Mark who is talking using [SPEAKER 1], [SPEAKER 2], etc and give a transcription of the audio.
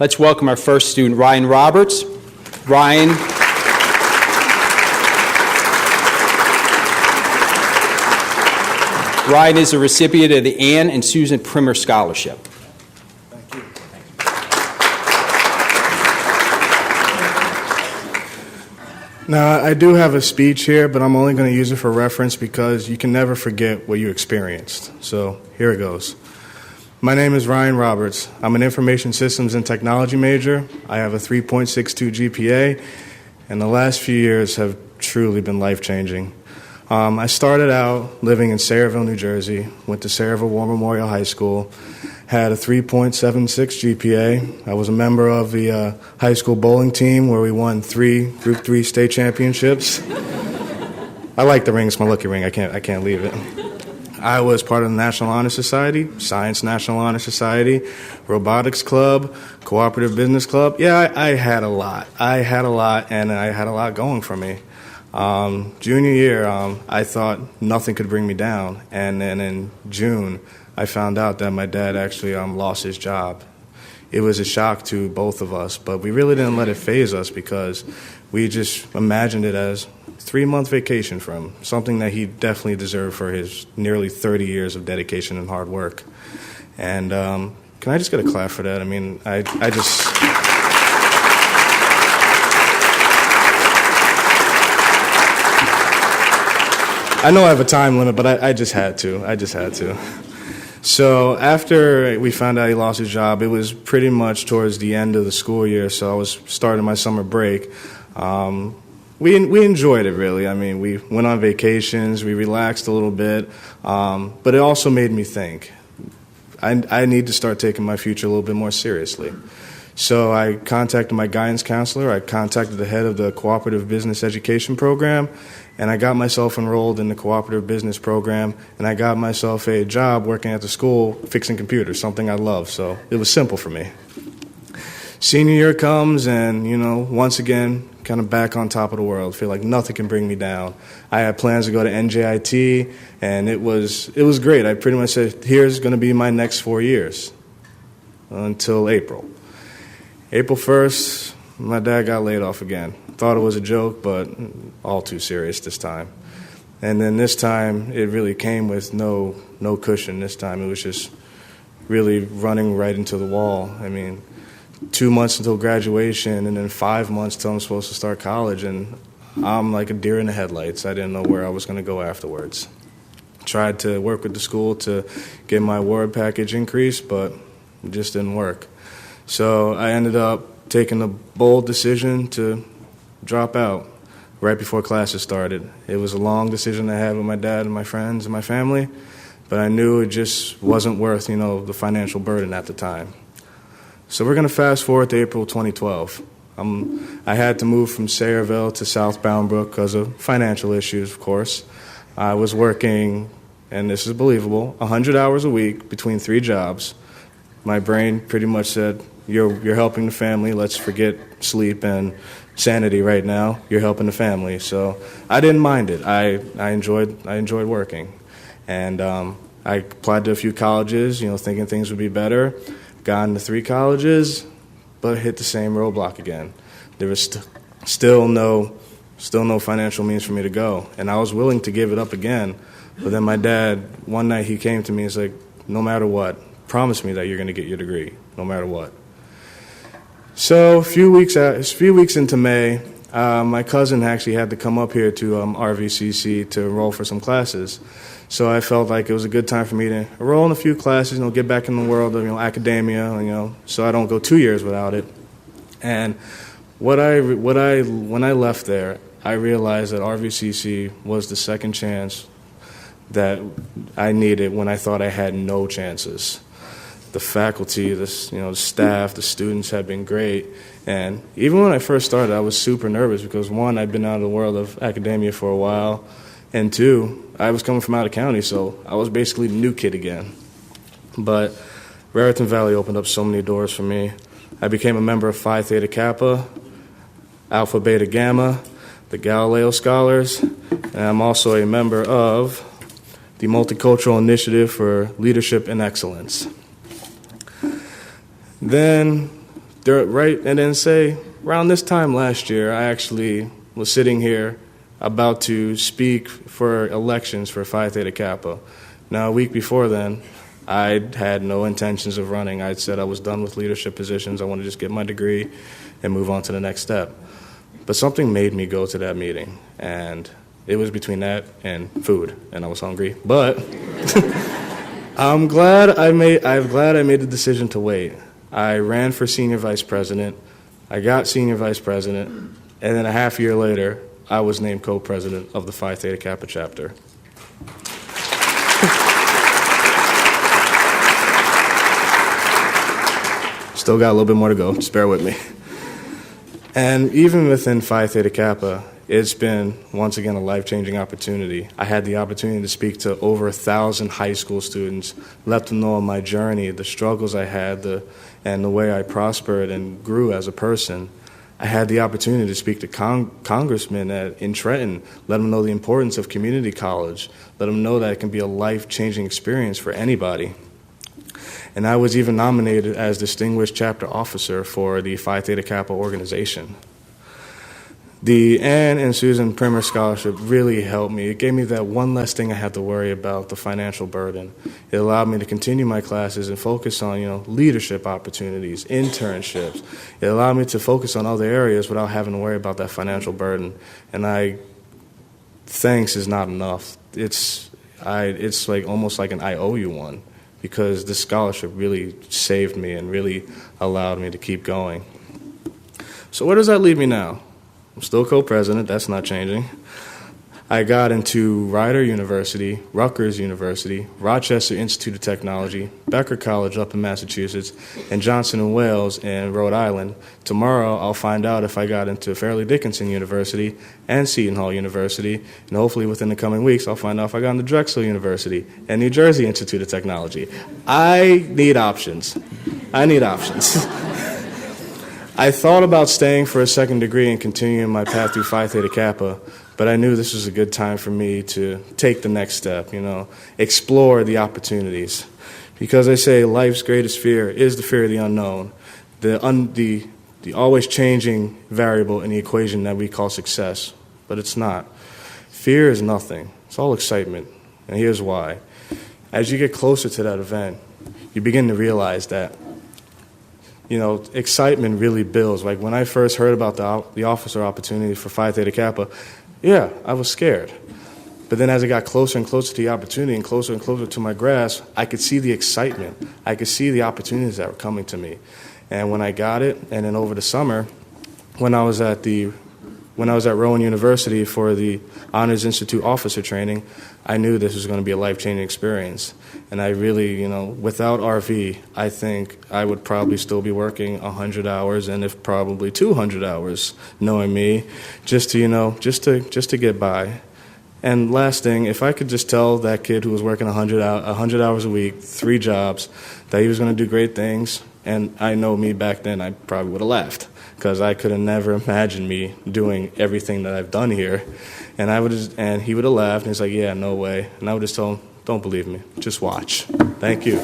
[SPEAKER 1] Let's welcome our first student, Ryan Roberts. Ryan is a recipient of the Ann and Susan Primer Scholarship.
[SPEAKER 2] Thank you. Now, I do have a speech here, but I'm only going to use it for reference because you can never forget what you experienced. So here it goes. My name is Ryan Roberts. I'm an Information Systems and Technology major. I have a 3.62 GPA, and the last few years have truly been life-changing. I started out living in Sayreville, New Jersey, went to Sayreville War Memorial High School, had a 3.76 GPA. I was a member of the high school bowling team where we won 3 Group 3 state championships. I like the ring. It's my lucky ring. I can't leave it. I was part of the National Honor Society, Science National Honor Society, Robotics Club, Cooperative Business Club. Yeah, I had a lot. And I had a lot going for me. Junior year, I thought nothing could bring me down. And then in June, I found out that my dad actually lost his job. It was a shock to both of us, but we really didn't let it faze us because we just imagined it as a 3-month vacation for him, something that he definitely deserved for his nearly 30 years of dedication and hard work. And can I just get a clap for that? I mean, I know I have a time limit, but I just had to. So after we found out he lost his job, it was pretty much towards the end of the school year, so I was starting my summer break. We enjoyed it, really. I mean, we went on vacations, we relaxed a little bit, but it also made me think. I need to start taking my future a little bit more seriously. So I contacted my guidance counselor, I contacted the head of the Cooperative Business Education Program, and I got myself enrolled in the Cooperative Business Program, and I got myself a job working at the school fixing computers, something I love, so it was simple for me. Senior year comes, and, once again, kind of back on top of the world. Feel like nothing can bring me down. I had plans to go to NJIT, and it was great. I pretty much said, here's going to be my next 4 years until April. April 1st, my dad got laid off again. Thought it was a joke, but all too serious this time. And then this time, it really came with no cushion this time. It was just really running right into the wall. I mean, 2 months until graduation, and then 5 months till I'm supposed to start college, and I'm like a deer in the headlights. I didn't know where I was going to go afterwards. Tried to work with the school to get my award package increased, but it just didn't work. So I ended up taking the bold decision to drop out right before classes started. It was a long decision I had with my dad and my friends and my family, but I knew it just wasn't worth, the financial burden at the time. So we're going to fast forward to April 2012. I had to move from Sayreville to South Bound Brook because of financial issues, of course. I was working, and this is believable, 100 hours a week between 3 jobs. My brain pretty much said, you're helping the family, let's forget sleep and sanity right now. You're helping the family. So I didn't mind it. I enjoyed working. And I applied to a few colleges, thinking things would be better. Got into 3 colleges, but hit the same roadblock again. There was still no financial means for me to go, and I was willing to give it up again. But then my dad, one night he came to me and said, no matter what, promise me that you're going to get your degree, no matter what. So a few weeks into May, my cousin actually had to come up here to RVCC to enroll for some classes. So I felt like it was a good time for me to enroll in a few classes, get back in the world of academia, so I don't go 2 years without it. And when I left there, I realized that RVCC was the second chance that I needed when I thought I had no chances. The faculty, the staff, the students have been great. And even when I first started, I was super nervous because, 1, I'd been out of the world of academia for a while, and 2, I was coming from out of county, so I was basically the new kid again. But Raritan Valley opened up so many doors for me. I became a member of Phi Theta Kappa, Alpha Beta Gamma, the Galileo Scholars, and I'm also a member of the Multicultural Initiative for Leadership and Excellence. Then and then say, around this time last year, I actually was sitting here about to speak for elections for Phi Theta Kappa. Now, a week before then, I had no intentions of running. I said I was done with leadership positions. I wanted to just get my degree and move on to the next step. But something made me go to that meeting, and it was between that and food, and I was hungry. But I'm glad I made the decision to wait. I ran for senior vice president. I got senior vice president, and then a half year later, I was named co-president of the Phi Theta Kappa chapter. Still got a little bit more to go. Just bear with me. And even within Phi Theta Kappa, it's been, once again, a life-changing opportunity. I had the opportunity to speak to over 1,000 high school students, let them know my journey, the struggles I had, and the way I prospered and grew as a person. I had the opportunity to speak to congressmen in Trenton, let them know the importance of community college, let them know that it can be a life-changing experience for anybody. And I was even nominated as Distinguished Chapter Officer for the Phi Theta Kappa organization. The Ann and Susan Primer Scholarship really helped me. It gave me that one less thing I had to worry about, the financial burden. It allowed me to continue my classes and focus on, leadership opportunities, internships. It allowed me to focus on other areas without having to worry about that financial burden. And thanks is not enough. It's like almost like an I owe you one, because this scholarship really saved me and really allowed me to keep going. So where does that leave me now? I'm still co-president, that's not changing. I got into Rider University, Rutgers University, Rochester Institute of Technology, Becker College up in Massachusetts, and Johnson & Wales in Rhode Island. Tomorrow I'll find out if I got into Fairleigh Dickinson University and Seton Hall University, and hopefully within the coming weeks I'll find out if I got into Drexel University and New Jersey Institute of Technology. I need options. I thought about staying for a second degree and continuing my path through Phi Theta Kappa, but I knew this was a good time for me to take the next step, explore the opportunities. Because I say life's greatest fear is the fear of the unknown, the always changing variable in the equation that we call success, but it's not. Fear is nothing. It's all excitement, and here's why. As you get closer to that event, you begin to realize that excitement really builds. Like when I first heard about the officer opportunity for Phi Theta Kappa, yeah, I was scared. But then as I got closer and closer to the opportunity and closer to my grasp, I could see the excitement. I could see the opportunities that were coming to me. And when I got it, and then over the summer, when I was at Rowan University for the Honors Institute officer training, I knew this was going to be a life-changing experience. And I really, without RV, I think I would probably still be working 100 hours, and if probably 200 hours, knowing me, just to get by. And last thing, if I could just tell that kid who was working 100 hours a week, 3 jobs, that he was going to do great things, and I know me back then, I probably would have laughed, because I could have never imagined me doing everything that I've done here. And he would have laughed, and he's like, yeah, no way. And I would just tell him, don't believe me, just watch. Thank you.